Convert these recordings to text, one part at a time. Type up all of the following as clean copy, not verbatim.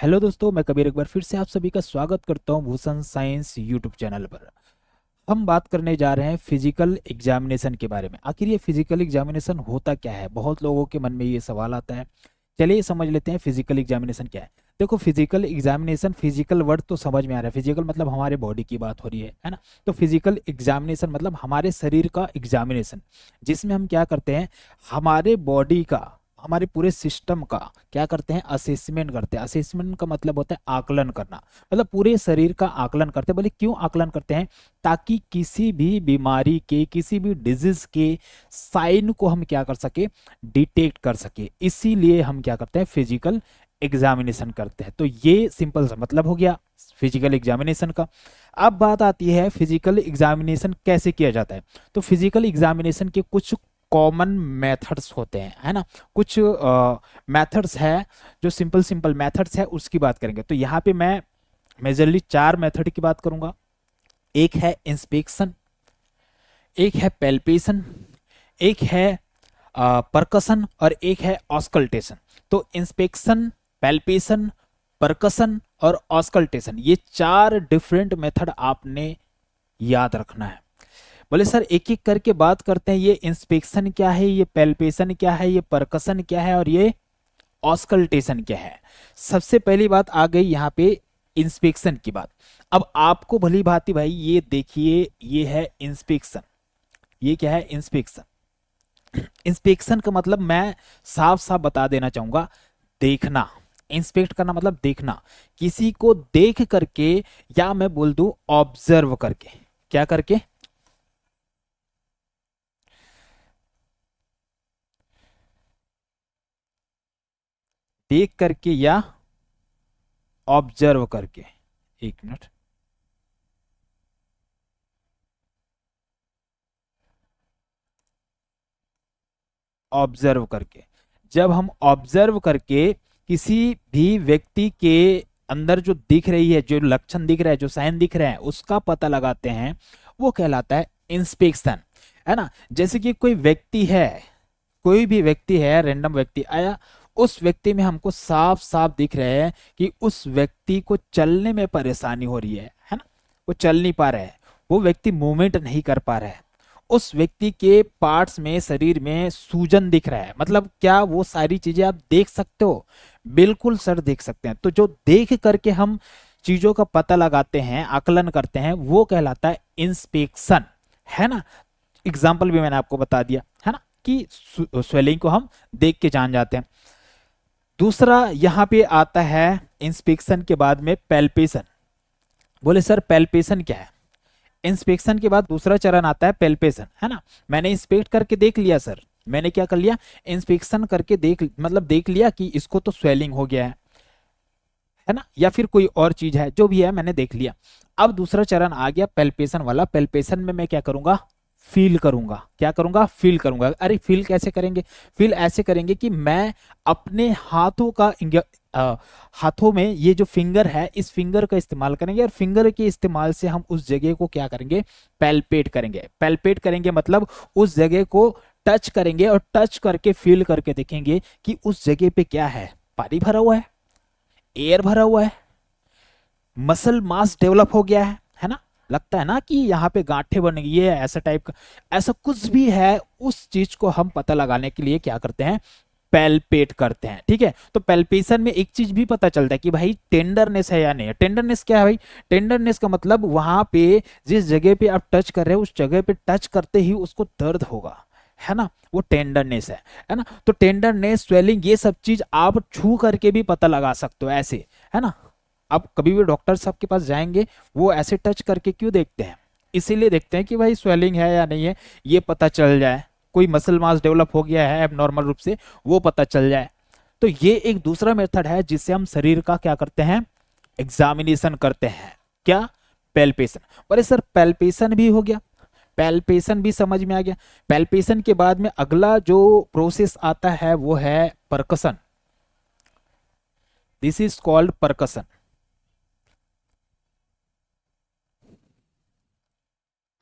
Hello दोस्तों, मैं कबीर एक बार फिर से आप सभी का स्वागत करता हूं भूषण साइंस यूट्यूब चैनल पर। हम बात करने जा रहे हैं फिजिकल एग्जामिनेशन के बारे में। आखिर ये फिजिकल एग्जामिनेशन होता क्या है, बहुत लोगों के मन में ये सवाल आता है। चलिए समझ लेते हैं फिजिकल एग्जामिनेशन क्या है। देखो, फिजिकल एग्जामिनेशन, फिजिकल वर्ड तो समझ में आ रहा है। फिजिकल मतलब हमारे बॉडी की बात हो रही है ना। तो फिजिकल एग्जामिनेशन मतलब हमारे शरीर का एग्जामिनेशन, जिसमें हम क्या करते हैं, हमारे बॉडी का, हमारे पूरे सिस्टम का क्या करते हैं, असेसमेंट करते हैं। असेसमेंट का मतलब होता है आकलन करना, मतलब पूरे शरीर का आकलन करते हैं। बोले क्यों आकलन करते हैं? ताकि किसी भी बीमारी के, किसी भी डिजीज के साइन को हम क्या कर सके, डिटेक्ट कर सके। इसीलिए हम क्या करते हैं, फिजिकल एग्जामिनेशन करते हैं। तो ये सिंपल सा मतलब हो गया फिजिकल एग्जामिनेशन का। अब बात आती है फिजिकल एग्जामिनेशन कैसे किया जाता है। तो फिजिकल एग्जामिनेशन के कुछ कॉमन मेथड्स होते हैं, है ना। कुछ मेथड्स है, जो सिंपल सिंपल मेथड्स है उसकी बात करेंगे। तो यहाँ पे मैं मेजरली 4 मेथड की बात करूंगा। एक है इंस्पेक्शन, एक है पैल्पेशन, एक है परकसन और एक है ऑस्कल्टेशन। तो इंस्पेक्शन, पैल्पेशन, परकसन और ऑस्कल्टेशन, ये 4 डिफरेंट मेथड आपने याद रखना है। बोले सर एक एक करके बात करते हैं। ये इंस्पेक्शन क्या है, ये पैल्पेशन क्या है, ये परकसन क्या है और ये ऑस्कल्टेशन क्या है। सबसे पहली बात आ गई यहाँ पे इंस्पेक्शन की बात। अब आपको भली भांति भाई ये देखिए, ये है इंस्पेक्शन। ये क्या है, इंस्पेक्शन। इंस्पेक्शन का मतलब मैं साफ साफ बता देना चाहूंगा, देखना। इंस्पेक्ट करना मतलब देखना, किसी को देख करके, या मैं बोल दूं ऑब्जर्व करके। क्या करके? देख करके या ऑब्जर्व करके। एक मिनट। ऑब्जर्व करके, जब हम ऑब्जर्व करके किसी भी व्यक्ति के अंदर जो दिख रही है, जो लक्षण दिख रहा है, जो साइन दिख रहे हैं, उसका पता लगाते हैं, वो कहलाता है इंस्पेक्शन, है ना। जैसे कि कोई व्यक्ति है, कोई भी व्यक्ति है, रैंडम व्यक्ति आया, उस व्यक्ति में हमको साफ साफ दिख रहे हैं कि उस व्यक्ति को चलने में परेशानी हो रही है ना। वो चल नहीं पा रहा है, वो व्यक्ति मूवमेंट नहीं कर पा रहा है। उस व्यक्ति के पार्ट्स में, शरीर में सूजन दिख रहा है, मतलब क्या वो सारी चीजें आप देख सकते हो? बिल्कुल सर देख सकते हैं। तो जो देख करके हम चीजों का पता लगाते हैं, आकलन करते हैं, वो कहलाता है इंस्पेक्शन, है ना। एग्जाम्पल भी मैंने आपको बता दिया, है ना, कि स्वेलिंग को हम देख के जान जाते हैं। दूसरा यहाँ पे आता है इंस्पेक्शन के बाद में पैल्पेशन। बोले सर पैल्पेशन क्या है? इंस्पेक्शन के बाद दूसरा चरण आता है पैल्पेशन, है ना। मैंने इंस्पेक्ट करके देख लिया सर, मैंने क्या कर लिया, इंस्पेक्शन करके देख, मतलब देख लिया कि इसको तो स्वेलिंग हो गया है ना, या फिर कोई और चीज है, जो भी है मैंने देख लिया। अब दूसरा चरण आ गया पैल्पेशन वाला। पैल्पेशन में मैं क्या करूंगा, फील करूंगा। क्या करूंगा, फील करूंगा। अरे फील कैसे करेंगे? फील ऐसे करेंगे कि मैं अपने हाथों का हाथों में ये जो फिंगर है, इस फिंगर का इस्तेमाल करेंगे, और फिंगर के इस्तेमाल से हम उस जगह को क्या करेंगे, पैल्पेट करेंगे। पैल्पेट करेंगे मतलब उस जगह को टच करेंगे, और टच करके फील करके देखेंगे कि उस जगह पे क्या है, पानी भरा हुआ है, एयर भरा हुआ है, मसल मास डेवलप हो गया है ना। लगता है ना कि यहाँ पे गांठें बन गई है, ऐसा टाइप का, ऐसा कुछ भी है, उस चीज को हम पता लगाने के लिए क्या करते हैं, पैल्पेट करते हैं। ठीक है, तो पैल्पेशन में एक चीज भी पता चलता है कि भाई टेंडरनेस है या नहीं है। टेंडरनेस क्या है भाई? टेंडरनेस का मतलब वहां पे जिस जगह पे आप टच कर रहे हो, उस जगह पे टच करते ही उसको दर्द होगा, है ना, वो टेंडरनेस है ना। तो टेंडरनेस, स्वेलिंग, ये सब चीज आप छू करके भी पता लगा सकते हो ऐसे, है ना। आप कभी भी डॉक्टर साहब के पास जाएंगे, वो ऐसे टच करके क्यों देखते हैं? इसीलिए देखते हैं कि भाई स्वेलिंग है या नहीं है, ये पता चल जाए, कोई मसल मास डेवलप हो गया है एबनॉर्मल रूप से, वो पता चल जाए। तो ये एक दूसरा मेथड है जिससे हम शरीर का क्या करते हैं, एग्जामिनेशन करते हैं। क्या? पैल्पेशन। बोले सर पैल्पेशन भी हो गया, पैल्पेशन भी समझ में आ गया। पैल्पेशन के बाद में अगला जो प्रोसेस आता है वो है परकसन। This is called परकसन।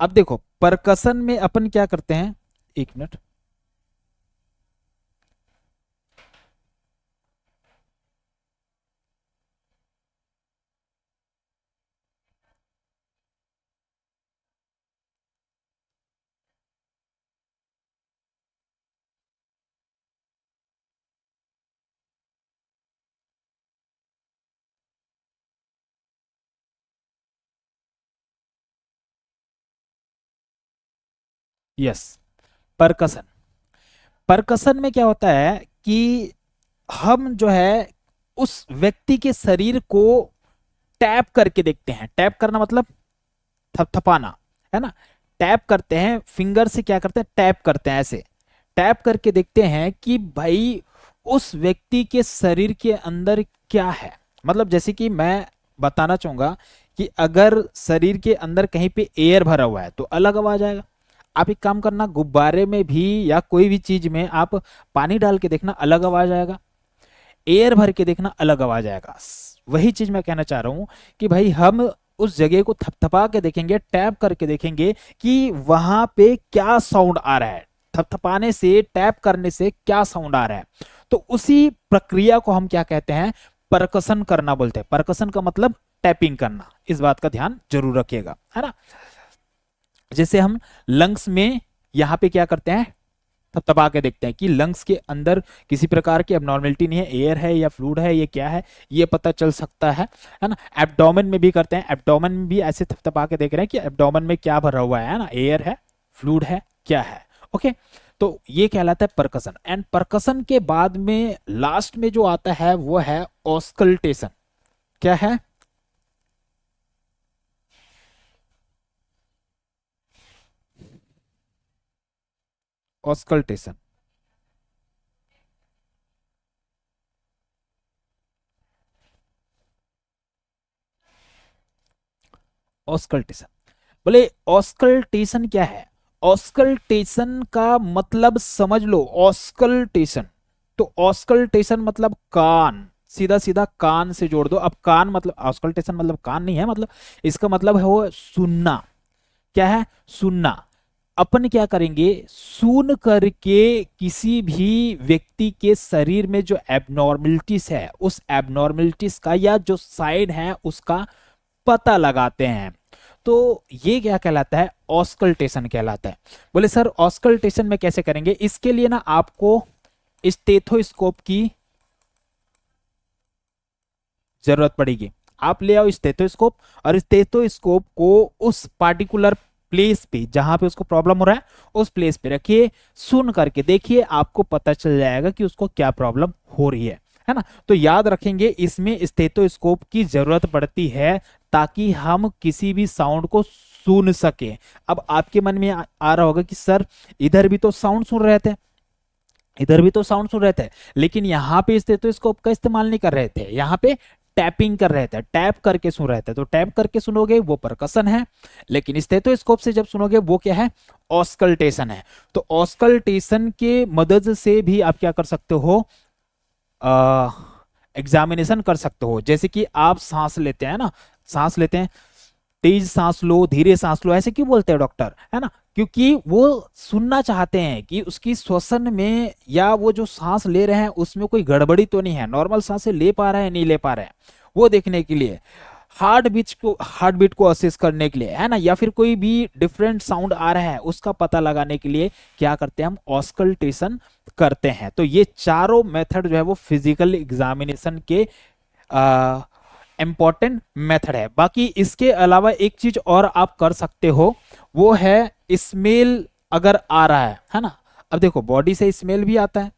अब देखो परकसन में अपन क्या करते हैं, एक मिनट। यस, परकसन। परकसन में क्या होता है कि हम जो है उस व्यक्ति के शरीर को टैप करके देखते हैं। टैप करना मतलब थपथपाना, है ना। टैप करते हैं, फिंगर से क्या करते हैं, टैप करते हैं, ऐसे टैप करके देखते हैं कि भाई उस व्यक्ति के शरीर के अंदर क्या है। मतलब जैसे कि मैं बताना चाहूंगा कि अगर शरीर के अंदर कहीं पे एयर भरा हुआ है तो अलग आवाज आएगा। आप एक काम करना, गुब्बारे में भी या कोई भी चीज में आप पानी डाल के देखना, अलग आवाज आएगा। एयर भर के देखना, अलग आवाज आएगा। वही चीज मैं कहना चाह रहा हूं कि भाई हम उस जगह को थपथपा के देखेंगे, टैप करके देखेंगे कि वहां पे क्या साउंड आ रहा है, थपथपाने से, टैप करने से क्या साउंड आ रहा है। तो उसी प्रक्रिया को हम क्या कहते हैं, परकसन करना बोलते हैं। परकसन का मतलब टैपिंग करना, इस बात का ध्यान जरूर रखिएगा, है ना। जैसे हम लंग्स में यहां पे क्या करते हैं, थपथपा के देखते हैं कि लंग्स के अंदर किसी प्रकार की एबनॉर्मेलिटी नहीं है, एयर है या फ्लूइड है, ये क्या है, ये पता चल सकता है ना। एब्डोमेन में भी करते हैं, एब्डोमेन में भी ऐसे थपथपा के देख रहे हैं कि एब्डोमेन में क्या भरा हुआ है ना, एयर है, फ्लूइड है, क्या है। ओके, तो ये कहलाता है परकसन। एंड परकसन के बाद में लास्ट में जो आता है वो है ऑस्कल्टेशन। क्या है, ऑस्कल्टेशन। ऑस्कल्टेशन, बोले ऑस्कल्टेशन क्या है। ऑस्कल्टेशन का मतलब समझ लो, ऑस्कल्टेशन तो ऑस्कल्टेशन मतलब कान, सीधा सीधा कान से जोड़ दो। अब कान मतलब, ऑस्कल्टेशन मतलब कान नहीं है, मतलब इसका मतलब है वो सुनना। क्या है, सुनना। अपन क्या करेंगे, सुन करके किसी भी व्यक्ति के शरीर में जो एबनॉर्मलिटीज है, उस एबनॉर्मलिटीज का या जो साइड है उसका पता लगाते हैं। तो ये क्या कहलाता है, ऑस्कल्टेशन कहलाता है। बोले सर ऑस्कल्टेशन में कैसे करेंगे, इसके लिए ना आपको स्टेथोस्कोप की जरूरत पड़ेगी। आप ले आओ स्टेथोस्कोप, और स्टेथोस्कोप को उस पार्टिकुलर प्लेस पे जहां पे उसको प्रॉब्लम हो रहा है उस प्लेस पे रखिए, सुन करके देखिए, आपको पता चल जाएगा कि उसको क्या प्रॉब्लम हो रही है ना। तो याद रखेंगे इसमें स्टेथोस्कोप की जरूरत पड़ती है ताकि हम किसी भी साउंड को सुन सके। अब आपके मन में आ रहा होगा कि सर इधर भी तो साउंड सुन रहे थे, इधर भी तो साउंड सुन रहे थे, लेकिन यहाँ पे स्टेथोस्कोप का इस्तेमाल नहीं कर रहे थे, यहाँ पे टैपिंग कर रहे थे, टैप करके सुन रहे थे। तो टैप करके सुनोगे वो परकसन है, लेकिन स्टेथोस्कोप से जब सुनोगे वो क्या है, ऑस्कल्टेशन है। तो ऑस्कल्टेशन के मदद से भी आप क्या कर सकते हो, एग्जामिनेशन कर सकते हो। जैसे कि आप सांस लेते हैं ना, सांस लेते हैं, तेज सांस लो, धीरे सांस लो, ऐसे क्यों बोलते हैं डॉक्टर, है ना, क्योंकि वो सुनना चाहते हैं कि उसकी श्वसन में या वो जो सांस ले रहे हैं उसमें कोई गड़बड़ी तो नहीं है, नॉर्मल सांसें ले पा रहे हैं नहीं ले पा रहे हैं, वो देखने के लिए। हार्ट बीट को असेस करने के लिए, है ना, या फिर कोई भी डिफरेंट साउंड आ रहा है उसका पता लगाने के लिए क्या करते हैं, हम ऑस्कल्टेशन करते हैं। तो ये चारों मेथड जो है वो फिजिकल एग्जामिनेशन के इंपॉर्टेंट मेथड है। बाकी इसके अलावा एक चीज और आप कर सकते हो, वो है स्मेल अगर आ रहा है ना। अब देखो बॉडी से स्मेल भी आता है,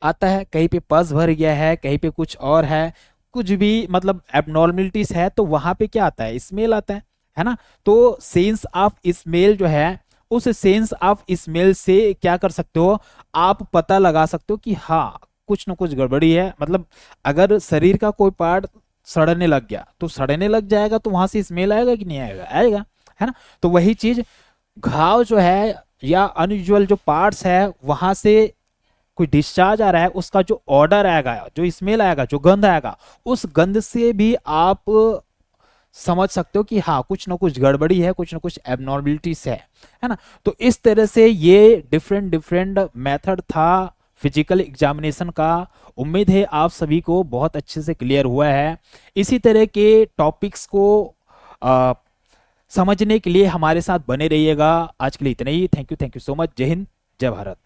आता है, कहीं पे पस भर गया है, कहीं पे कुछ और है, कुछ भी मतलब एबनॉर्मलिटीज है, तो वहां पे क्या आता है, स्मेल आता है ना। तो सेंस ऑफ स्मेल जो है, उस सेंस ऑफ स्मेल से क्या कर सकते हो, आप पता लगा सकते हो कि हाँ कुछ ना कुछ गड़बड़ी है। मतलब अगर शरीर का कोई पार्ट सड़ने लग गया तो सड़ने लग जाएगा, तो वहां से स्मेल आएगा कि नहीं आएगा, आएगा, है ना। तो वही चीज, घाव जो है या अनयूजुअल जो पार्ट्स है वहां से कोई डिस्चार्ज आ रहा है, उसका जो ऑर्डर आएगा, जो स्मेल आएगा, जो गंध आएगा, उस गंध से भी आप समझ सकते हो कि हाँ कुछ ना कुछ गड़बड़ी है, कुछ ना कुछ एबनॉर्मलिटीज है ना। तो इस तरह से ये डिफरेंट डिफरेंट मेथड था फिजिकल एग्जामिनेशन का। उम्मीद है आप सभी को बहुत अच्छे से क्लियर हुआ है। इसी तरह के टॉपिक्स को आ, समझने के लिए हमारे साथ बने रहिएगा। आज के लिए इतना ही। Thank you so much. जय हिंद, जय भारत।